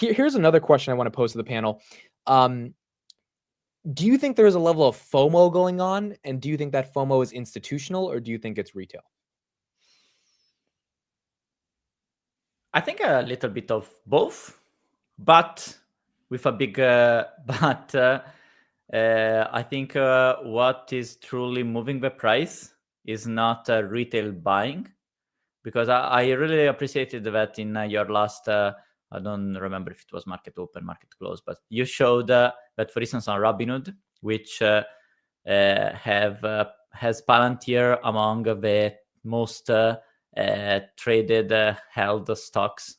Here's another question I want to pose to the panel. Do you think there's a level of FOMO going on? And do you think that FOMO is institutional, or do you think it's retail? I think a little bit of both, but with a big but. I think what is truly moving the price is not retail buying, because I really appreciated that in your last, I don't remember if it was market open, market close, but you showed that, for instance, on Robinhood, which has Palantir among the most traded held stocks.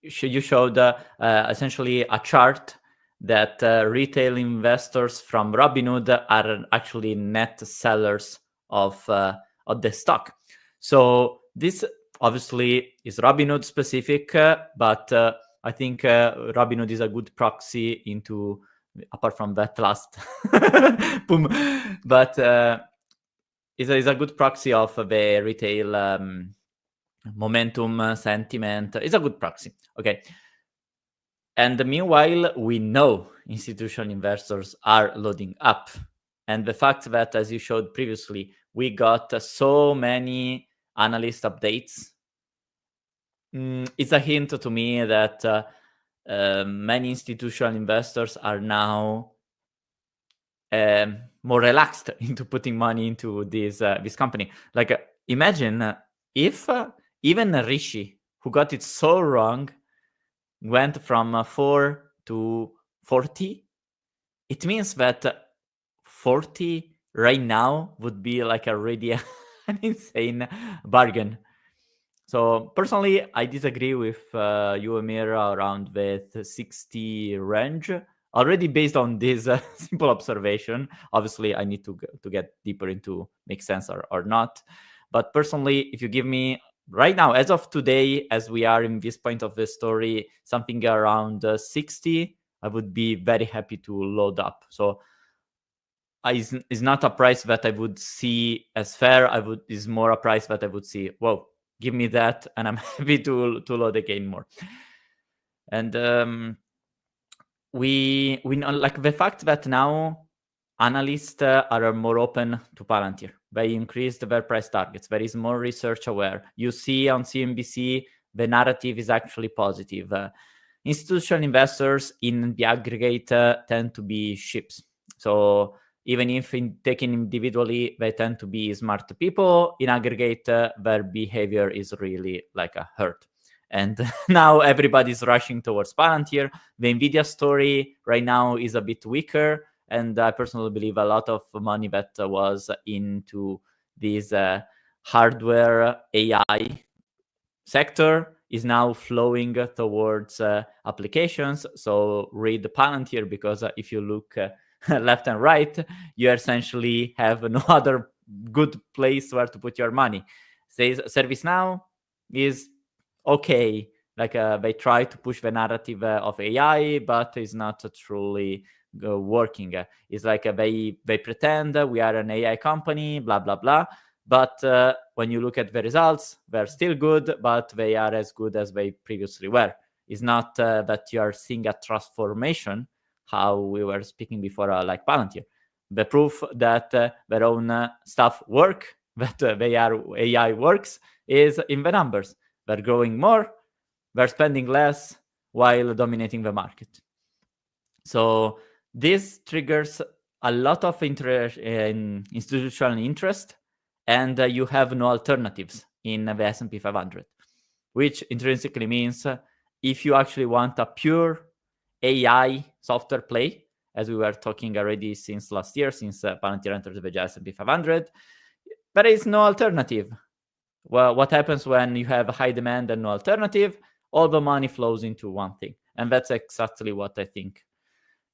You showed essentially a chart that retail investors from Robinhood are actually net sellers of the stock. So this obviously is Robinhood specific, but I think Robinhood is a good proxy into, apart from that last boom, but is a good proxy of the retail momentum sentiment. It's a good proxy. Okay. And meanwhile, we know institutional investors are loading up. And the fact that, as you showed previously, we got so many analyst updates, it's a hint to me that many institutional investors are now more relaxed into putting money into this company. Like, imagine if even Rishi, who got it so wrong, went from 4 to 40, it means that 40 right now would be like already an insane bargain. So personally, I disagree with you, Amir, around the 60 range, already based on this simple observation. Obviously, I need to get deeper into make sense or not. But personally, if you give me right now, as of today, as we are in this point of the story, something around 60, I would be very happy to load up. So is not a price that I would see as fair. Is more a price that I would see, whoa, give me that, and I'm happy to load again more. And we know, like, the fact that now analysts are more open to Palantir. They increased their price targets. There is more research aware. You see on CNBC, the narrative is actually positive. Institutional investors in the aggregate tend to be ships. So even if taken individually, they tend to be smart people. In aggregate, their behavior is really like a herd. And now everybody's rushing towards Palantir. The NVIDIA story right now is a bit weaker. And I personally believe a lot of money that was into this hardware AI sector is now flowing towards applications. So read Palantir, because if you look left and right, you essentially have no other good place where to put your money. Say ServiceNow is okay. Like they try to push the narrative of AI, but it's not truly working. It's like they pretend we are an AI company, blah blah blah. But when you look at the results, they're still good, but they are as good as they previously were. It's not that you are seeing a transformation, how we were speaking before, like Palantir. The proof that their own stuff work, that their AI works, is in the numbers. They're growing more, they're spending less while dominating the market. So this triggers a lot of institutional interest, and you have no alternatives in the S&P 500, which intrinsically means if you actually want a pure AI software play, as we were talking already since last year, since Palantir entered the S&P 500, there is no alternative. Well, what happens when you have high demand and no alternative? All the money flows into one thing. And that's exactly what I think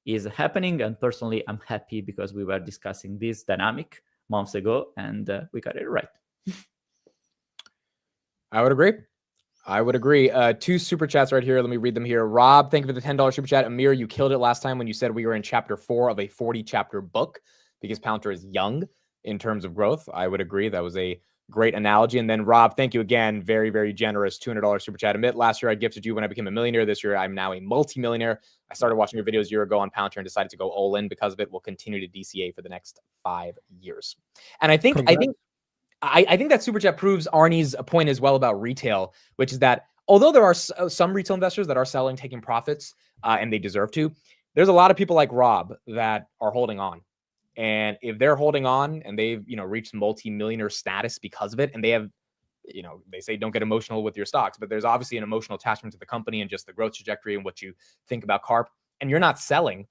is happening. And personally, I'm happy because we were discussing this dynamic months ago, and we got it right. I would agree. 2 super chats right here. Let me read them here. Rob, thank you for the $10 super chat. Amir, you killed it last time when you said we were in chapter 4 of a 40-chapter book, because Palantir is young in terms of growth. I would agree. That was a Great analogy. And then Rob, thank you again. Very, very generous. $200 super chat. Admit, last year I gifted you when I became a millionaire. This year I'm now a multi-millionaire. I started watching your videos a year ago on Palantir and decided to go all in because of it. We'll continue to DCA for the next 5 years. And I think that super chat proves Arnie's point as well about retail, which is that although there are some retail investors that are selling, taking profits, and they deserve to, there's a lot of people like Rob that are holding on. And if they're holding on and they've, reached multi-millionaire status because of it, and they have, they say don't get emotional with your stocks, but there's obviously an emotional attachment to the company and just the growth trajectory and what you think about Carp, and you're not selling,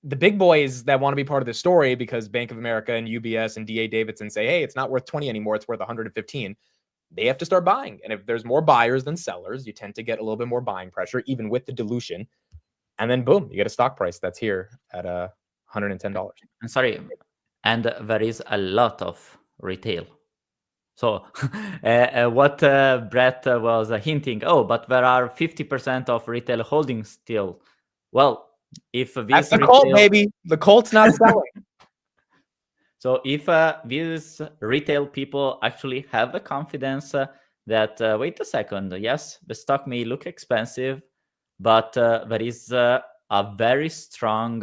the big boys that want to be part of the story because Bank of America and UBS and DA Davidson say, hey, it's not worth 20 anymore, it's worth 115. They have to start buying. And if there's more buyers than sellers, you tend to get a little bit more buying pressure, even with the dilution. And then boom, you get a stock price that's here at $110. I'm sorry. And there is a lot of retail. So what Brett was hinting, but there are 50% of retail holdings still. Well, if this that's the Colt, baby. The Colt's not selling. So if these retail people actually have the confidence that, wait a second, yes, the stock may look expensive, but there is a very strong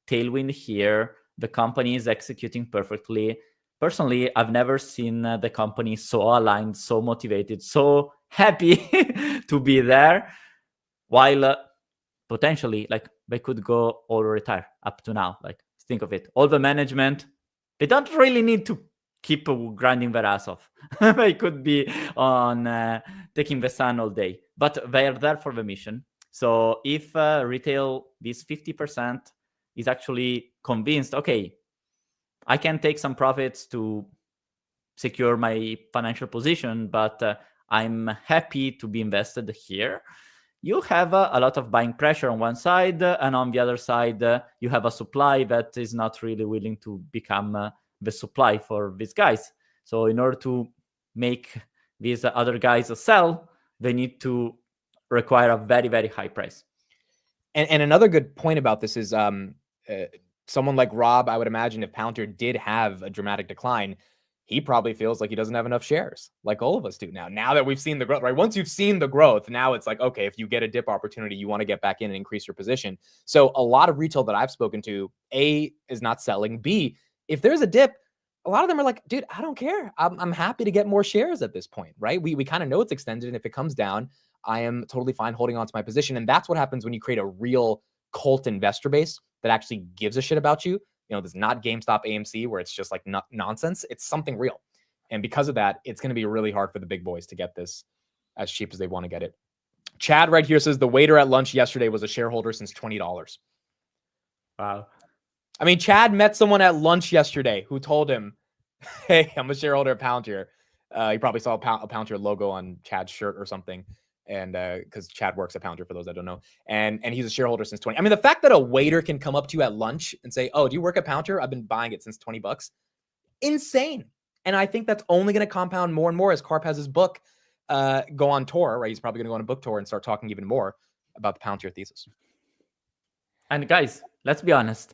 tailwind here. The company is executing perfectly. Personally, I've never seen the company so aligned, so motivated, so happy to be there, while potentially, they could go or retire up to now. Think of it. All the management, they don't really need to keep grinding their ass off. They could be on taking the sun all day, but they are there for the mission. So if retail, this 50%, is actually convinced, okay, I can take some profits to secure my financial position, but I'm happy to be invested here. You have a lot of buying pressure on one side, and on the other side, you have a supply that is not really willing to become the supply for these guys. So in order to make these other guys sell, they need to require a very, very high price. And another good point about this is someone like Rob, I would imagine if Palantir did have a dramatic decline, he probably feels like he doesn't have enough shares, like all of us do now. Now that we've seen the growth, right? Once you've seen the growth, now it's like, okay, if you get a dip opportunity, you want to get back in and increase your position. So a lot of retail that I've spoken to, A, is not selling. B, if there's a dip, a lot of them are like, dude, I don't care. I'm happy to get more shares at this point, right? We kind of know it's extended. And if it comes down, I am totally fine holding on to my position. And that's what happens when you create a real cult investor base that actually gives a shit about you. There's not GameStop, AMC, where it's just like nonsense. It's something real. And because of that, it's going to be really hard for the big boys to get this as cheap as they want to get it. Chad right here says the waiter at lunch yesterday was a shareholder since $20. Wow. I mean, Chad met someone at lunch yesterday who told him, hey, I'm a shareholder at Palantir. He probably saw a Palantir logo on Chad's shirt or something. And because Chad works at Palantir, for those that don't know, and he's a shareholder since 20. I mean, the fact that a waiter can come up to you at lunch and say, "Oh, do you work at Palantir? I've been buying it since $20." Insane. And I think that's only going to compound more and more as Karp has his book go on tour. Right, he's probably going to go on a book tour and start talking even more about the Palantir thesis. And guys, let's be honest.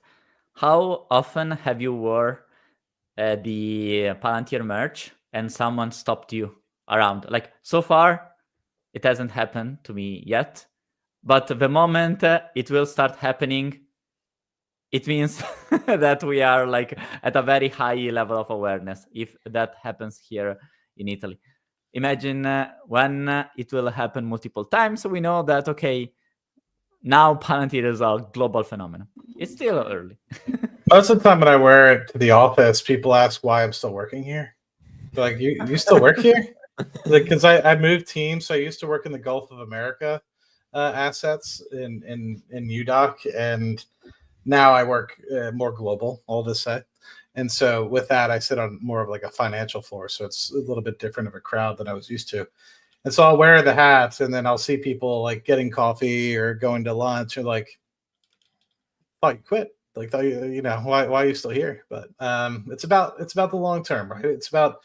How often have you wore the Palantir merch and someone stopped you around? So far, it hasn't happened to me yet, but the moment it will start happening, it means that we are at a very high level of awareness. If that happens here in Italy, imagine when it will happen multiple times. We know that, okay, now Palantir is a global phenomenon. It's still early. Most of the time when I wear it to the office, people ask why I'm still working here. They're like, you still work here? Because I moved teams. So I used to work in the Gulf of America assets in UDOC, and now I work more global, all this say. And so with that, I sit on more of a financial floor. So it's a little bit different of a crowd than I was used to. And so I'll wear the hats, and then I'll see people getting coffee or going to lunch, or thought you quit. Thought you why are you still here? But it's about the long term, right? It's about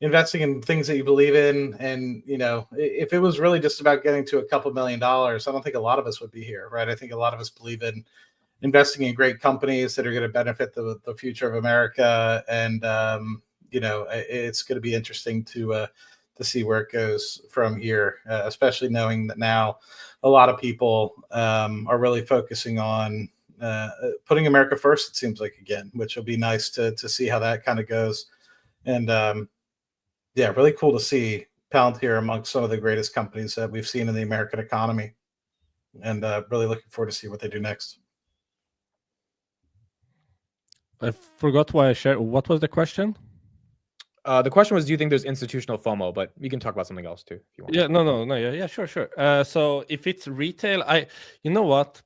investing in things that you believe in. And, if it was really just about getting to a couple $1 million, I don't think a lot of us would be here, right? I think a lot of us believe in investing in great companies that are going to benefit the future of America. And, it's going to be interesting to see where it goes from here, especially knowing that now a lot of people are really focusing on putting America first, it seems like, again, which will be nice to see how that kind of goes. And really cool to see Palantir amongst some of the greatest companies that we've seen in the American economy. And really looking forward to see what they do next. I forgot why I shared. What was the question? The question was, do you think there's institutional FOMO? But we can talk about something else too if you want. Yeah, no, yeah, sure. So if it's retail, you know what?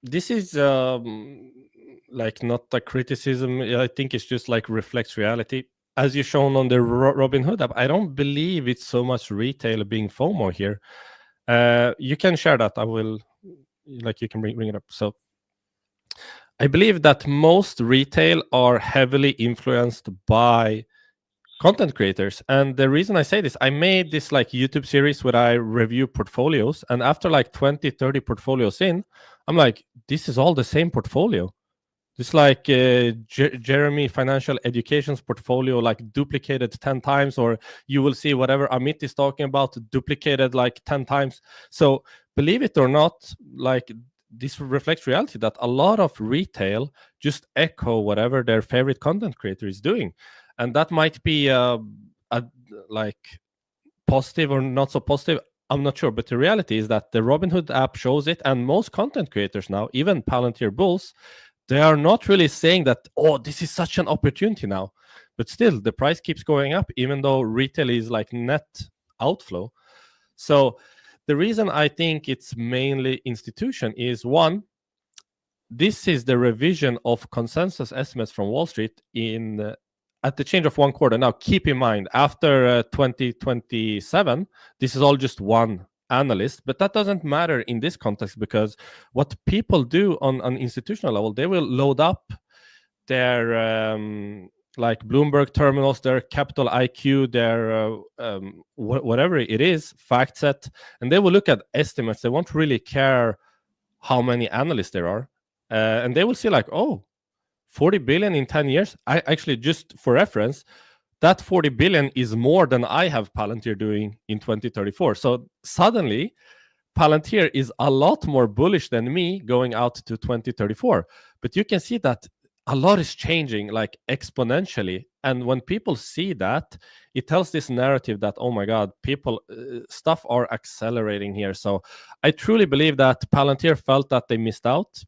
This is like not a criticism. I think it's just like reflects reality. As you shown on the Robinhood app, I don't believe it's so much retail being FOMO here. You can share that. I will, like, you can bring it up. So I believe that most retail are heavily influenced by content creators. And the reason I say this, I made this like YouTube series where I review portfolios. And after like 20, 30 portfolios in, I'm like, this is all the same portfolio. It's like Jeremy Financial Education's portfolio, like duplicated 10 times, or you will see whatever Amit is talking about duplicated like 10 times. So believe it or not, like this reflects reality that a lot of retail just echo whatever their favorite content creator is doing. And that might be a like positive or not so positive. I'm not sure. But the reality is that the Robinhood app shows it. And most content creators now, even Palantir bulls, they are not really saying that, oh, this is such an opportunity now. But still, the price keeps going up, even though retail is like net outflow. So the reason I think it's mainly institution is, one, this is the revision of consensus estimates from Wall Street in at the change of one quarter. Now, keep in mind, after 2027, this is all just one analyst, but that doesn't matter in this context, because what people do on an institutional level, they will load up their like Bloomberg terminals, their Capital IQ, their whatever it is, FactSet, and they will look at estimates. They won't really care how many analysts there are, and they will see like, oh, 40 billion in 10 years. I actually, just for reference, that 40 billion is more than I have Palantir doing in 2034. So suddenly, Palantir is a lot more bullish than me going out to 2034. But you can see that a lot is changing like exponentially. And when people see that, it tells this narrative that, oh my God, people, stuff are accelerating here. So I truly believe that Palantir felt that they missed out.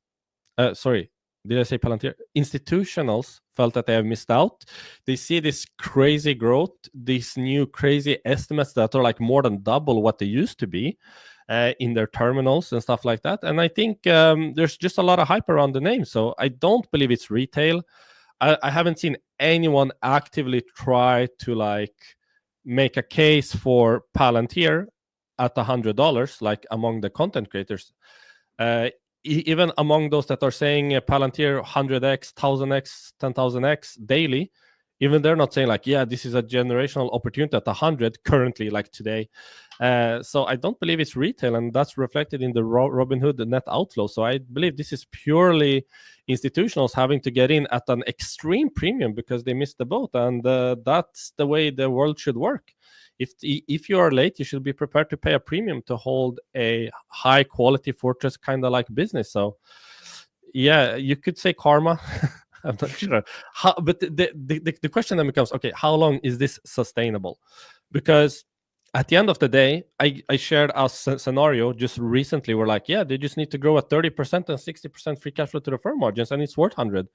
Sorry, did I say Palantir? Institutionals felt that they have missed out. They see this crazy growth, these new crazy estimates that are like more than double what they used to be in their terminals and stuff like that. And I think there's just a lot of hype around the name. So I don't believe it's retail. I haven't seen anyone actively try to like make a case for Palantir at $100, like among the content creators. Even among those that are saying Palantir 100x, 1000x, 10,000x daily, even they're not saying like, yeah, this is a generational opportunity at 100 currently, like today. So I don't believe it's retail, and that's reflected in the Robinhood net outflow. So I believe this is purely institutionals having to get in at an extreme premium because they missed the boat, and that's the way the world should work. If you are late, you should be prepared to pay a premium to hold a high quality fortress kind of like business. So yeah, you could say karma. I'm not sure. But the question then becomes, okay, how long is this sustainable? Because at the end of the day, I shared a scenario just recently where like, yeah, they just need to grow at 30% and 60% free cash flow to the firm margins, and it's worth 100.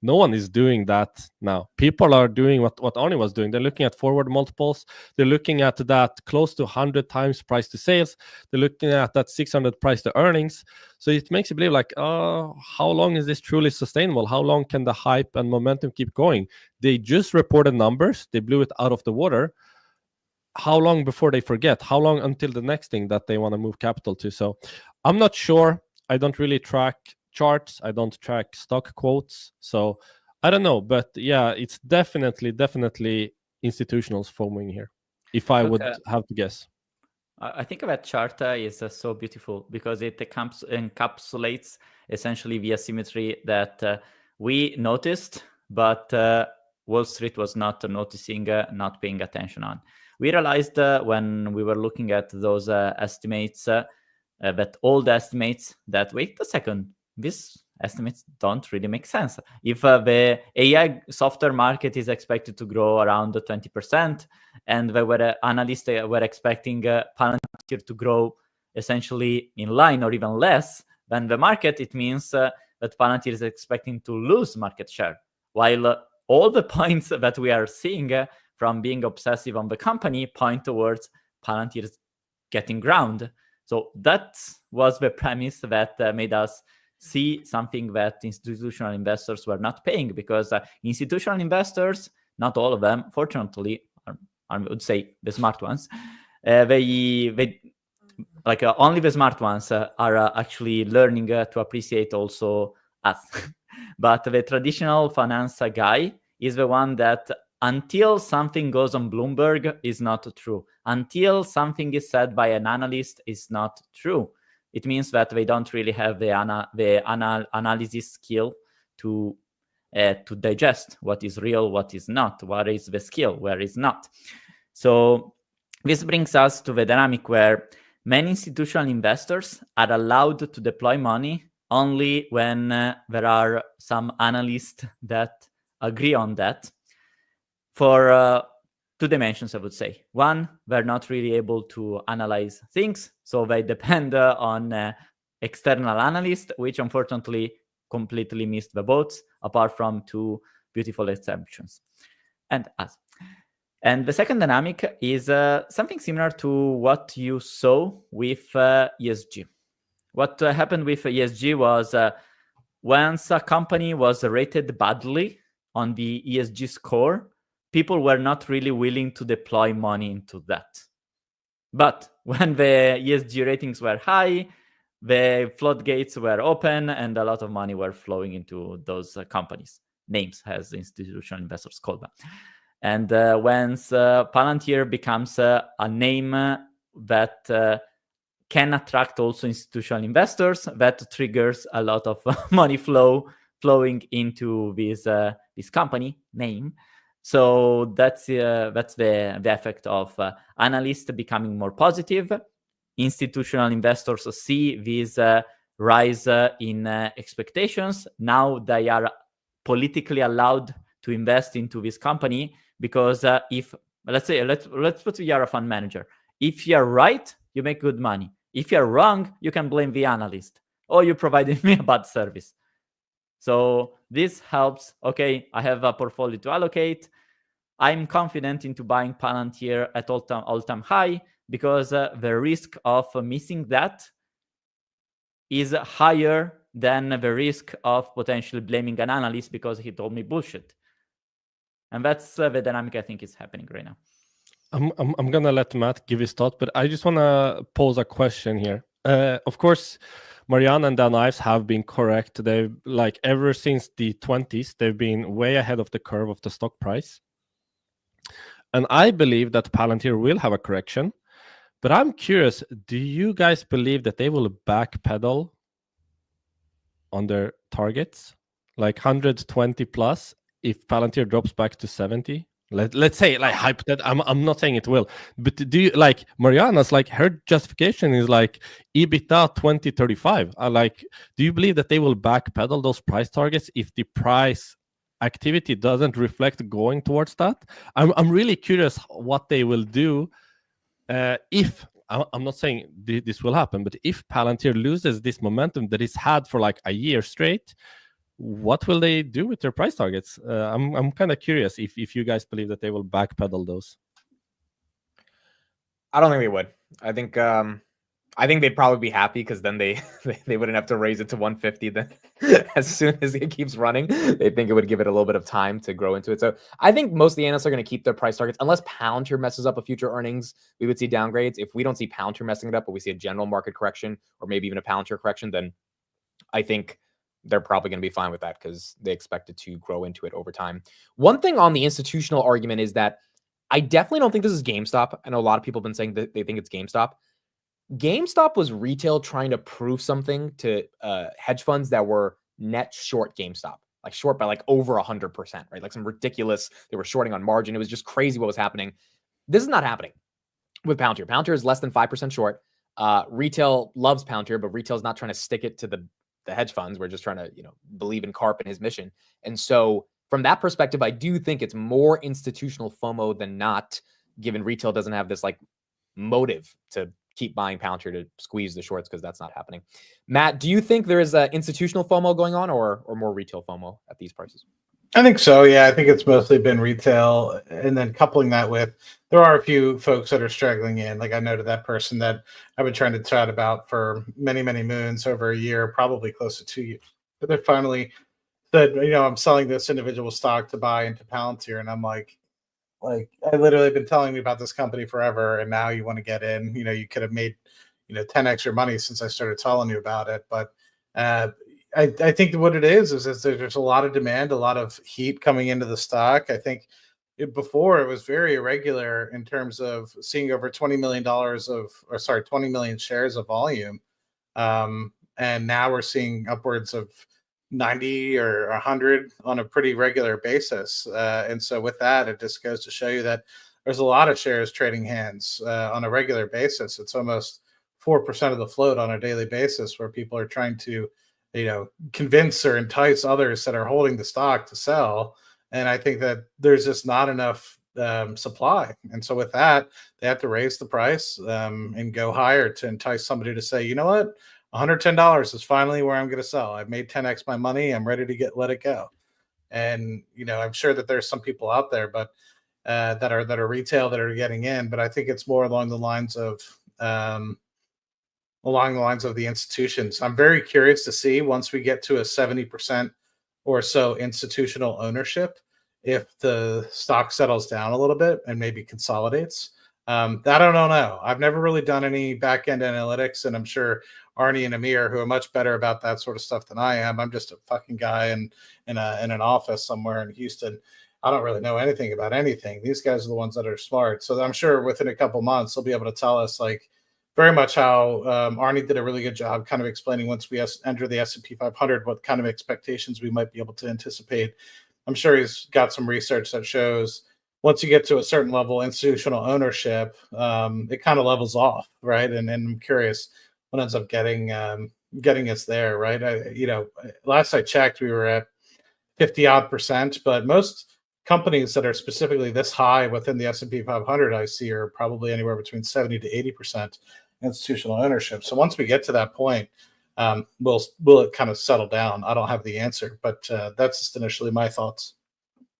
No one is doing that now. People are doing what Arnie was doing. They're looking at forward multiples. They're looking at that close to 100 times price to sales. They're looking at that 600 price to earnings. So it makes you believe like, oh, how long is this truly sustainable? How long can the hype and momentum keep going? They just reported numbers. They blew it out of the water. How long before they forget? How long until the next thing that they want to move capital to? So I'm not sure. I don't really track charts. I don't track stock quotes. So I don't know. But yeah, it's definitely institutionals FOMOing here, if I would have to guess. I think that chart is so beautiful because it encapsulates essentially the asymmetry that we noticed, but Wall Street was not noticing, not paying attention on. We realized when we were looking at those estimates, that old estimates, that wait a second, these estimates don't really make sense. If the AI software market is expected to grow around 20%, and analysts were expecting Palantir to grow essentially in line or even less than the market, it means that Palantir is expecting to lose market share. While all the points that we are seeing from being obsessive on the company point towards Palantir getting ground. So that was the premise that made us see something that institutional investors were not paying, because institutional investors, not all of them, fortunately, I would say the smart ones, they only the smart ones are actually learning to appreciate also us. But the traditional finance guy is the one that until something goes on Bloomberg is not true. Until something is said by an analyst is not true. It means that they don't really have the analysis skill to digest what is real, what is not, what is the skill, where is not. So this brings us to the dynamic where many institutional investors are allowed to deploy money only when there are some analysts that agree on that, for two dimensions, I would say. One, they're not really able to analyze things, so they depend on external analysts, which unfortunately completely missed the boats, apart from two beautiful exceptions, and us. And the second dynamic is something similar to what you saw with ESG. What happened with ESG was once a company was rated badly on the ESG score, people were not really willing to deploy money into that. But when the ESG ratings were high, the floodgates were open and a lot of money were flowing into those companies. Names, as institutional investors call them. And once Palantir becomes a name that can attract also institutional investors, that triggers a lot of money flowing into this company name. So that's the effect of analysts becoming more positive. Institutional investors see this rise in expectations. Now they are politically allowed to invest into this company, because if let's put you're a fund manager. If you're right, you make good money. If you're wrong, you can blame the analyst. Oh, you provided me a bad service. So this helps. Okay, I have a portfolio to allocate. I'm confident into buying Palantir at all-time high, because the risk of missing that is higher than the risk of potentially blaming an analyst because he told me bullshit. And that's the dynamic I think is happening right now. I'm gonna let Matt give his thought, but I just wanna pose a question here. Of course, Marianne and Dan Ives have been correct. They've ever since the 20s, they've been way ahead of the curve of the stock price. And I believe that Palantir will have a correction. But I'm curious, do you guys believe that they will backpedal on their targets? Like 120 plus if Palantir drops back to 70? Let's say hypothetically, I'm not saying it will, but do you Mariana's her justification is EBITDA 2035? Do you believe that they will backpedal those price targets if the price activity doesn't reflect going towards that? I'm really curious what they will do if I'm not saying this will happen, but if Palantir loses this momentum that it's had for a year straight, what will they do with their price targets? I'm kind of curious if you guys believe that they will backpedal those. I don't think they would. I think they'd probably be happy, because then they wouldn't have to raise it to 150 then as soon as it keeps running. They think it would give it a little bit of time to grow into it. So I think most of the analysts are going to keep their price targets. Unless Palantir messes up a future earnings, we would see downgrades. If we don't see Palantir messing it up, but we see a general market correction or maybe even a Palantir correction, then I think they're probably going to be fine with that, because they expect it to grow into it over time. One thing on the institutional argument is that I definitely don't think this is GameStop. I know a lot of people have been saying that they think it's GameStop. GameStop was retail trying to prove something to hedge funds that were net short GameStop. like short by like over 100%, right? Like some ridiculous, they were shorting on margin. It was just crazy what was happening. This is not happening with Palantir. Palantir is less than 5% short. Retail loves Palantir, but retail's not trying to stick it to the hedge funds. We're just trying to, believe in Karp and his mission. And so from that perspective, I do think it's more institutional FOMO than not, given retail doesn't have this like motive to keep buying Palantir to squeeze the shorts, because that's not happening. Matt, do you think there is a institutional FOMO going on, or more retail FOMO at these prices? I think so. Yeah, I think it's mostly been retail, and then coupling that with, there are a few folks that are struggling in. Like I noted that person that I've been trying to chat about for many, many moons, over a year, probably close to 2 years. But they finally said, I'm selling this individual stock to buy into Palantir, and I'm like I literally been telling you about this company forever, and now you want to get in. You could have made 10 extra money since I started telling you about it, but I think what it is there's a lot of demand, a lot of heat coming into the stock. I think before it was very irregular in terms of seeing over $20 million 20 million shares of volume. And now we're seeing upwards of 90 or 100 on a pretty regular basis. And so with that, it just goes to show you that there's a lot of shares trading hands on a regular basis. It's almost 4% of the float on a daily basis, where people are trying to convince or entice others that are holding the stock to sell. And I think that there's just not enough supply. And so with that, they have to raise the price and go higher to entice somebody to say, you know what, $110 is finally where I'm going to sell. I've made 10x my money. I'm ready to let it go. And, I'm sure that there's some people out there, but that are retail that are getting in, but I think it's more along the lines of the institutions. I'm very curious to see, once we get to a 70% or so institutional ownership, if the stock settles down a little bit and maybe consolidates. That I don't know. I've never really done any back-end analytics, and I'm sure Arnie and Amir, who are much better about that sort of stuff than I am. I'm just a fucking guy in an office somewhere in Houston. I don't really know anything about anything. These guys are the ones that are smart. So I'm sure within a couple months, they'll be able to tell us, like, very much how Arnie did a really good job kind of explaining, once we enter the S&P 500, what kind of expectations we might be able to anticipate. I'm sure he's got some research that shows once you get to a certain level, institutional ownership, it kind of levels off, right? And I'm curious what ends up getting us there, right? Last I checked, we were at 50-odd%, but most companies that are specifically this high within the S&P 500 I see are probably anywhere between 70 to 80% institutional ownership. So once we get to that point, will it kind of settle down? I don't have the answer, but that's just initially my thoughts.